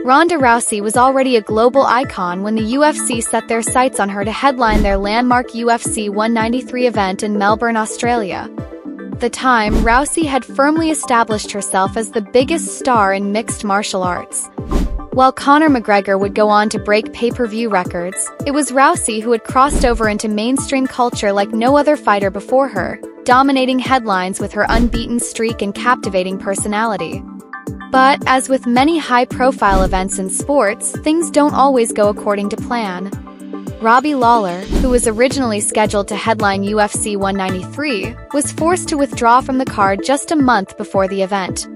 Ronda Rousey was already a global icon when the UFC set their sights on her to headline their landmark UFC 193 event in Melbourne, Australia. At the time, Rousey had firmly established herself as the biggest star in mixed martial arts. While Conor McGregor would go on to break pay-per-view records, it was Rousey who had crossed over into mainstream culture like no other fighter before her, dominating headlines with her unbeaten streak and captivating personality. But, as with many high-profile events in sports, things don't always go according to plan. Robbie Lawler, who was originally scheduled to headline UFC 193, was forced to withdraw from the card just a month before the event.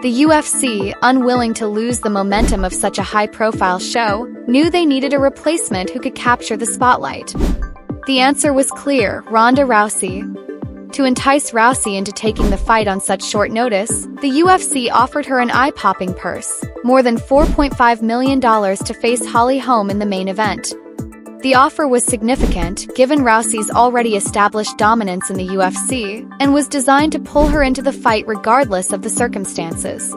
The UFC, unwilling to lose the momentum of such a high-profile show, knew they needed a replacement who could capture the spotlight. The answer was clear: Ronda Rousey. To entice Rousey into taking the fight on such short notice, the UFC offered her an eye-popping purse, more than $4.5 million to face Holly Holm in the main event. The offer was significant, given Rousey's already established dominance in the UFC, and was designed to pull her into the fight regardless of the circumstances.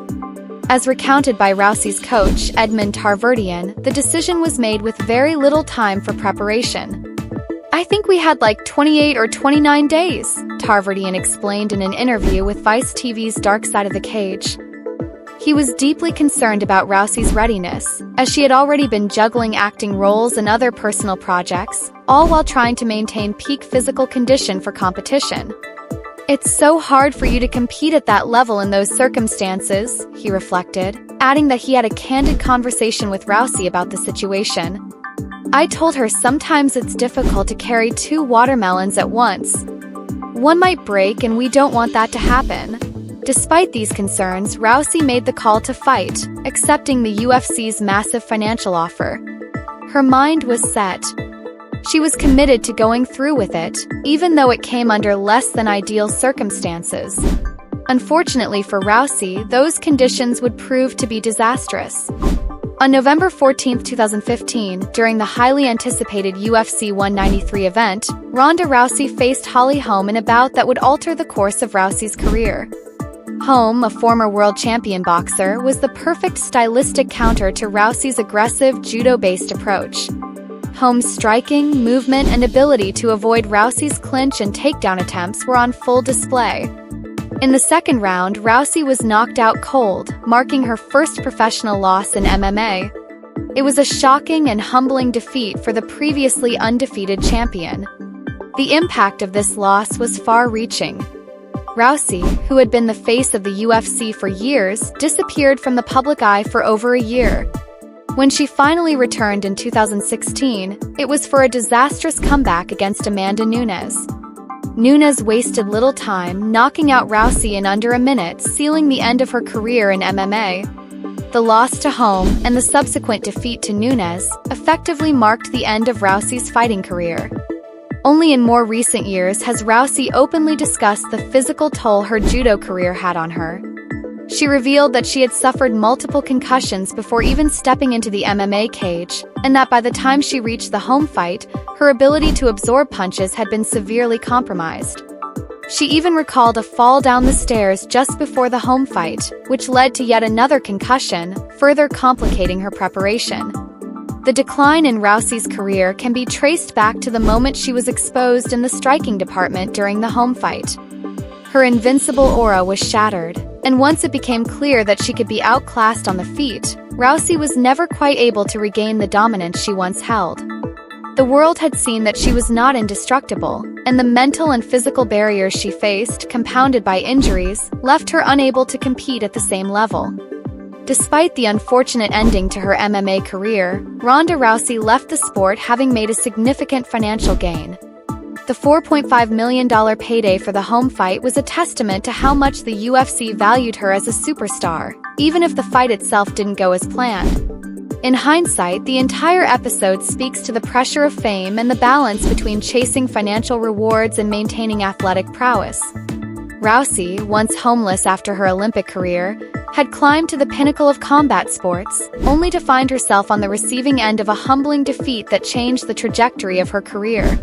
As recounted by Rousey's coach, Edmond Tarverdian, the decision was made with very little time for preparation. "I think we had like 28 or 29 days, Tarverdian explained in an interview with Vice TV's Dark Side of the Cage. He was deeply concerned about Rousey's readiness, as she had already been juggling acting roles and other personal projects, all while trying to maintain peak physical condition for competition. "It's so hard for you to compete at that level in those circumstances," he reflected, adding that he had a candid conversation with Rousey about the situation. "I told her sometimes it's difficult to carry 2 watermelons at once. One might break and we don't want that to happen." Despite these concerns, Rousey made the call to fight, accepting the UFC's massive financial offer. Her mind was set. She was committed to going through with it, even though it came under less than ideal circumstances. Unfortunately for Rousey, those conditions would prove to be disastrous. On November 14, 2015, during the highly anticipated UFC 193 event, Ronda Rousey faced Holly Holm in a bout that would alter the course of Rousey's career. Holm, a former world champion boxer, was the perfect stylistic counter to Rousey's aggressive, judo-based approach. Holm's striking, movement, and ability to avoid Rousey's clinch and takedown attempts were on full display. In the second round, Rousey was knocked out cold, marking her first professional loss in MMA. It was a shocking and humbling defeat for the previously undefeated champion. The impact of this loss was far-reaching. Rousey, who had been the face of the UFC for years, disappeared from the public eye for over a year. When she finally returned in 2016, it was for a disastrous comeback against Amanda Nunes. Nunes wasted little time, knocking out Rousey in under a minute, sealing the end of her career in MMA. The loss to Holm and the subsequent defeat to Nunes effectively marked the end of Rousey's fighting career. Only in more recent years has Rousey openly discussed the physical toll her judo career had on her. She revealed that she had suffered multiple concussions before even stepping into the MMA cage, and that by the time she reached the home fight, her ability to absorb punches had been severely compromised. She even recalled a fall down the stairs just before the home fight, which led to yet another concussion, further complicating her preparation. The decline in Rousey's career can be traced back to the moment she was exposed in the striking department during the home fight. Her invincible aura was shattered, and once it became clear that she could be outclassed on the feet, Rousey was never quite able to regain the dominance she once held. The world had seen that she was not indestructible, and the mental and physical barriers she faced, compounded by injuries, left her unable to compete at the same level. Despite the unfortunate ending to her MMA career, Ronda Rousey left the sport having made a significant financial gain. The $4.5 million payday for the home fight was a testament to how much the UFC valued her as a superstar, even if the fight itself didn't go as planned. In hindsight, the entire episode speaks to the pressure of fame and the balance between chasing financial rewards and maintaining athletic prowess. Rousey, once homeless after her Olympic career, had climbed to the pinnacle of combat sports, only to find herself on the receiving end of a humbling defeat that changed the trajectory of her career.